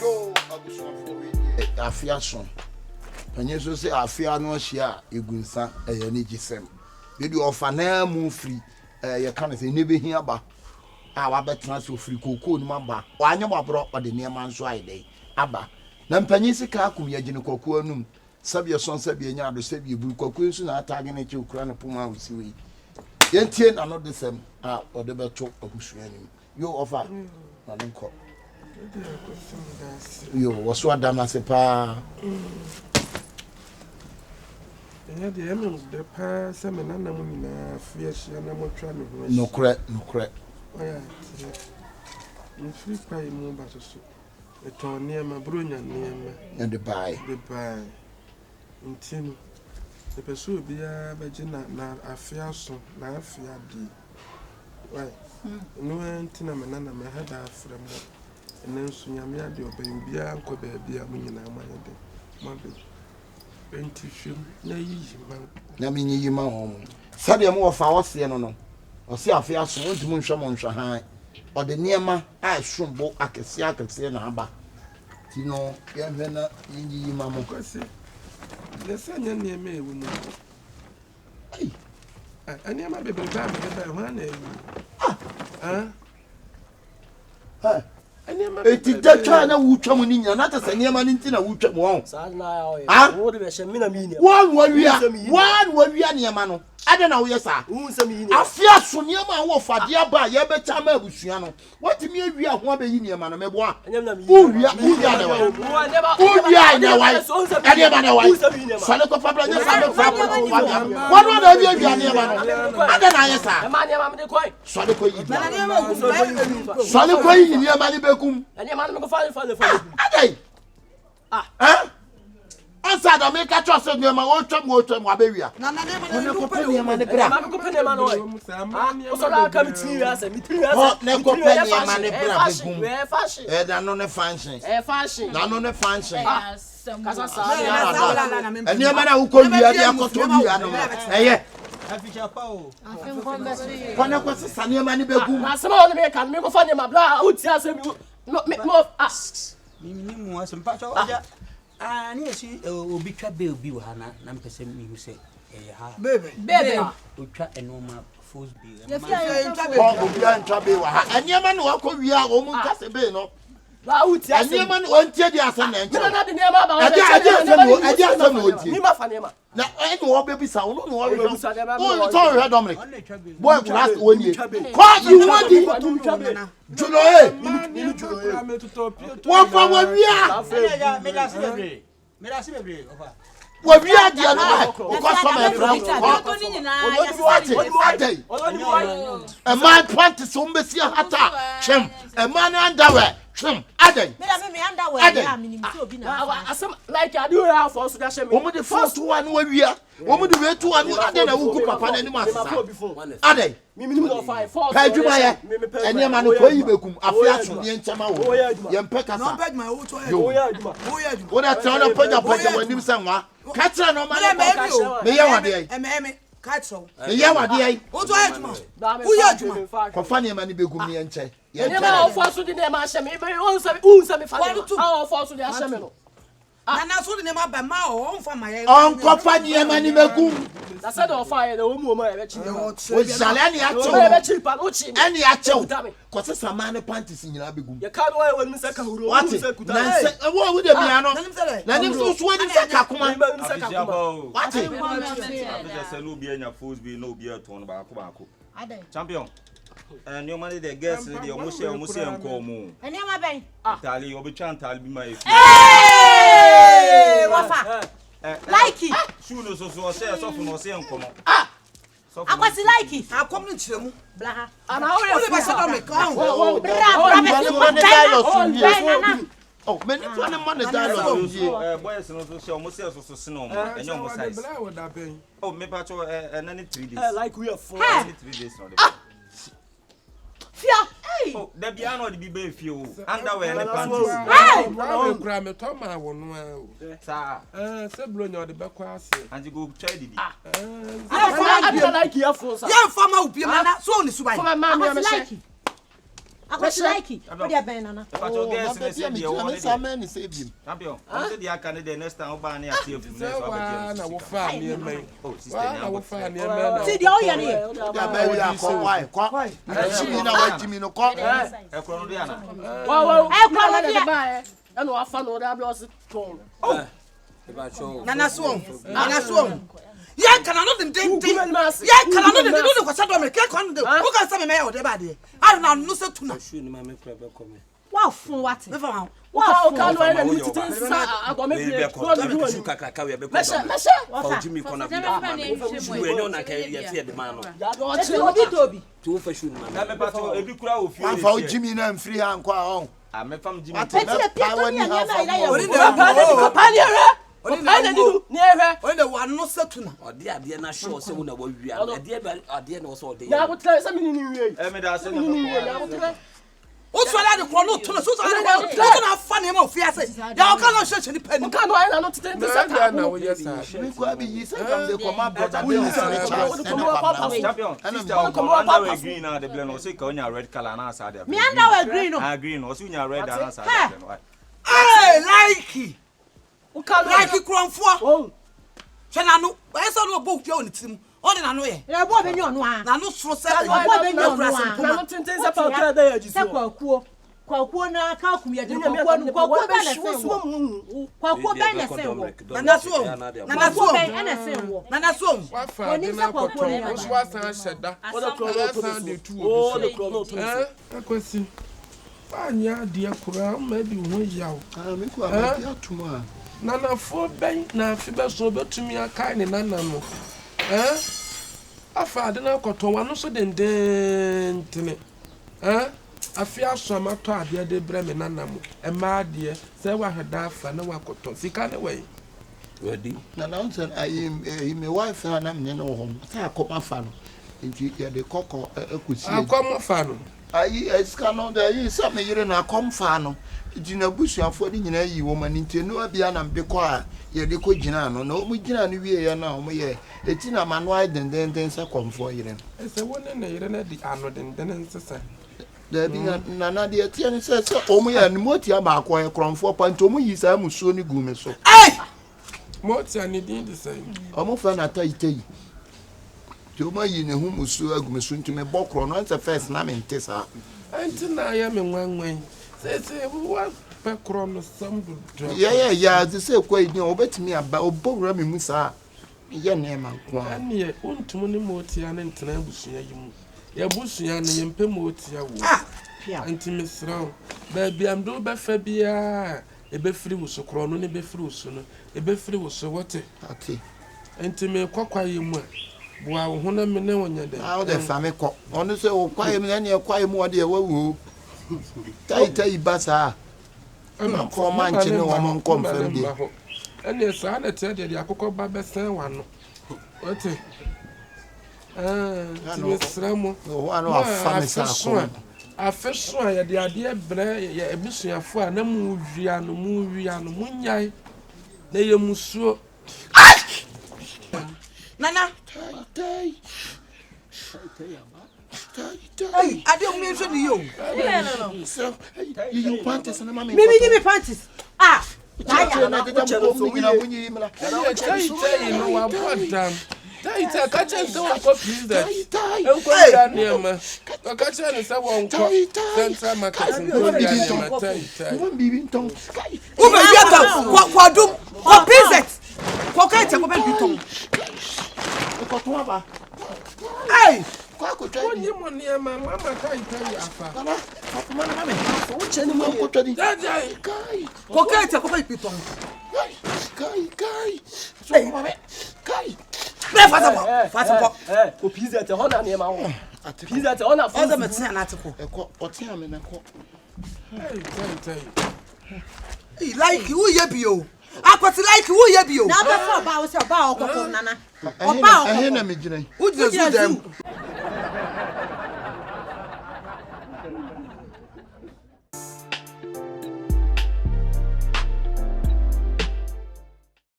Yo, Afiason. And you say Afia no share, you gunsa, a energy sem. You do offer no more free, you can't say never hear about. Our better transfer free cocoa, mamba. Why you brought by the near man's right day? Abba. Nampanisi Kakum, Yajin cocoa num. Sub your son, sub your yard, save you, cocoa soon are tagging at you, crown upon my see. Yentian are not the same, or the better of Muslim. You offer, I don't call. You was what Damasepa. The emeralds, the pair, some and another fierce and I'm not trying to no crack, no crack. Oh, yeah, in 3 pie more but a town near my brother near me, and the buy. In tin. The pursuit be a virgin, now I fear so, now I fear thee. Why? No antenna, my nana, my head out from and then soon I made your baby, uncle baby, I mean, my baby. Na minyi yima hom sade mo ofa wo se no o se afia so wonti mo nhwa mo nhwa han o de niema a shombo akese na aba ti no ye hwe na yinyi yima mo kwase le sanya niema ewu mu aniema bebe ba me ba na ewu eti datwa na wutwa mu ni nya na tese niema ni ntina wutwa mu ho sa na ya wo de be hye me na mi ni wan wawia niema no ade na wo yesa afia so niema a wo fade aba ye be chama abusua no watimi awia ho abeyi niema no mebo a uwia na wa uwia na wa ade ba na wa sale ko fabra nya sa be fra ko wano na awia niema no ade na yesa ma niema me de koi sale ko yi sale ko yi niema ni bekum niema no me ko fa ade Ansa da me ka trust me ma wo twam abewia na na ne ko pe ne ma ne bra ma ko pe ne ma no o so la ka mi tiri ase mi tiri ase ho ne ko pe ne ma ne bra begum fashion da no ne function fashion na no ne function kasa sa ene ma na wo ko wia dia ko to wia no eye afisha pa o kona ko sesa ne ma ne begum na se ma o ne me ka me ko fa ne ma bra o ti ase mi mo asks ni mu asempa cho oja ani esi obi twa be obi wa na mpese mi hu se ha bebe o twa enoma force be obi an twa be wa ha eniema ne wako wia o mu nkase be no ba uti ase eniema ne ontie dia ase na nche na de niema ba ade ase no ontie ni ma fa niema na eni wo be bisa wo no wo o so re Dominic boy class woni ko you want di julo ni julo wo fa wo wia me da si bebre ofa wo wia dia no ko so ma fra ko a man practice o mbesi hata chem a man underwear chem adai me underwear ya minimum obi na asem like I do have for so da she me wo mo the first one wo wia wo mo the way to one adai na wuku papa na ni masasa adai me minimum of 5 4 pa djuma ye eni ma no ko yi bekum afia so ne nchama wo ye mpe kasa no beg my wo to wo na tell na paja wanim sanwa ka tira no ma me ye wade ai me katso me ye wade ai wo to aduma wo ye aduma ko fa ne ma ni begum ne nche ye ne ma o for so de ma hye me unsa me fa o for so de hye me no na so de ne ma ba ma o mfa ma ye on ko fa ne ma ni begum na se de o fa ye de o mu o ma e be chi wo jale ne ya o e be chi pa o chi eni ya chew ko se sama ne panties nyina begum ye ka no e woni se ka huro o se kuta na se wo de bia no na nim so so woni se ka kuma what abija se lo bia nya force bi no bia ton ba ko champion and your money the guest the almost nko mu eni ma ben tali obi chan tali bi ma e wafa Likeee shoe no so say so for no say nko mo akwasi Likeee akom no chiremu bla ha ana o ye be se do me kan oh many fun money dialogue boys no so say almost say so sino mo enyo mo size oh me pa cho nani 3 days like we are 4 3 days no fia oh da bia no de bi be fie o underwear ne panties no kra me to ma wo no sa se bro nya de be kwa ase and you go try didi I like you for ya fama ubie mana so oni subai for my man me Akwasi Likeee. What dey ben nana? Pato guess ne say dey won dey say bim. Champion. I say dey aka ne dey next time oba na atie fu ne so abeje. Na wo fa mi men. Oh, sister na wo fa mi men. See the all ya ne. Ya ba wi akọ why? Kwa. Jimi na wa jimi no ko. E kro no dey ana. Wow. E kro no dey ba e. E no afa no dey blouse ton. Oh. Nana so. Yeah, can I not them ding? Yeah, can I not them do the shadow me? Can't do. Who can say me or the body? I don't know, no set to know. Wow, fun what? Wow, can no any to say I go make it. Oh, Jimmy Connor. We know na can you fear the man. Tobi. To fashion man. Na me pato ebi kura ofi. Afa o Jimmy na free hand kwa on. A me fam Jimmy. Ati na power ni half. When the one no setuna or dear na show say una wo wi am dear no so dey. Na go tell say me ni wi. E me da say na. O so la de ko no to so na fa ne ma ofia say. Ya o ka no hwe ni pani. Ka no I na not think say ka. Na wo yes sir. Me kwa bi yi say from the command brother be say Champion. Sister come on we green na the blend o say ka onya red color na asa there. Me under we green no. Ah green o say onya red na asa there. Hey, Likeee. Likeee kronfo. Oh. Hwe na no, why so no bo hwe oni tim. O de na no ye. Na bo be nyo no a. Na no soro se. Na bo be nyo no a. Na no tintin se pa kra da ya ji so. Se kwakuo na ka kum ya de kwakuo be na se wo. Kwakuo be na se wo. Nana so. Na se wo. Nana so. Wa fa de na koto. O so asan sheda. O de krono de tu. O de krono to. Akwasi. Anya dia kura ma bi ho yawo. Me kwa ma dia tuma. Nana fo ben na fi be so betumi aka ne nana no. Afa de na koto wa no so denden tene. Afi aso amato ade de bre me nana mo. E ma ade se wa heda afa na wa koto. Sika ne we. Ready? Nana unsen I me wife na me no ho. Sa akoma fa no. Nti ye de kokko ekusi. Akoma fa no. Ayi eska no da yi sa me yire na komfa no gina busuafo de nyina yi wo mani ntenu abia na mbekọ a ye de ko gina no na o mu gina no wie ye na o mu ye eti na manual denden sa komfo yire no ese wona na yire na di ano denden nsesa da bi na de eti en se o mu ye ni moti aba akọ ye kromfo pa nto mu yi sa musuo ni gume so moti ani din de sai o mu fa na tai Joma yi ne hu musu agumesu ntime bokro no nse first na me ntesa anti na ya me nwanwan se wa pe kro no sambu ya ze se kwa yi obetimi aba obowura me musa ye ne ma kwa ani untum ne moti ya ne ntena busua yi mu ya busua ne yempe moti ya wo anti misra ba bi am do be fa bia e be firi wuso kro no ne be firi wuso no e be firi wuso wote ati anti me kwakwa yi mu Boa wo hona me ne wonya de. Ah o de fa me ko. Onu se o kwae me ne kwae mu o de wawu. Tai basa. Ama ko manche ne wo mon confirm de. Ene sa na te de akokọ ba be sen wa no. Ote. Ti me sramo. O wa no afa me sa ko. Afeso a ye de ade bre ye ebusuafo a na mu wia no mu nyai. Na ye musuo. Nana. Tai. Hey, I don't mean to you. No. So, you panties na mama. Maybe give me panties. Ah. Tai catch so please that. Hey, catch and so one central market. Won't be tongue. What do? What pieces? Hey! What you want near my mama? Kai. Likeee who ye bio? Akwati Likeee who ye bio? Na be for ba o se ba o kokon nana. Oba o. Ehena me gina. Who just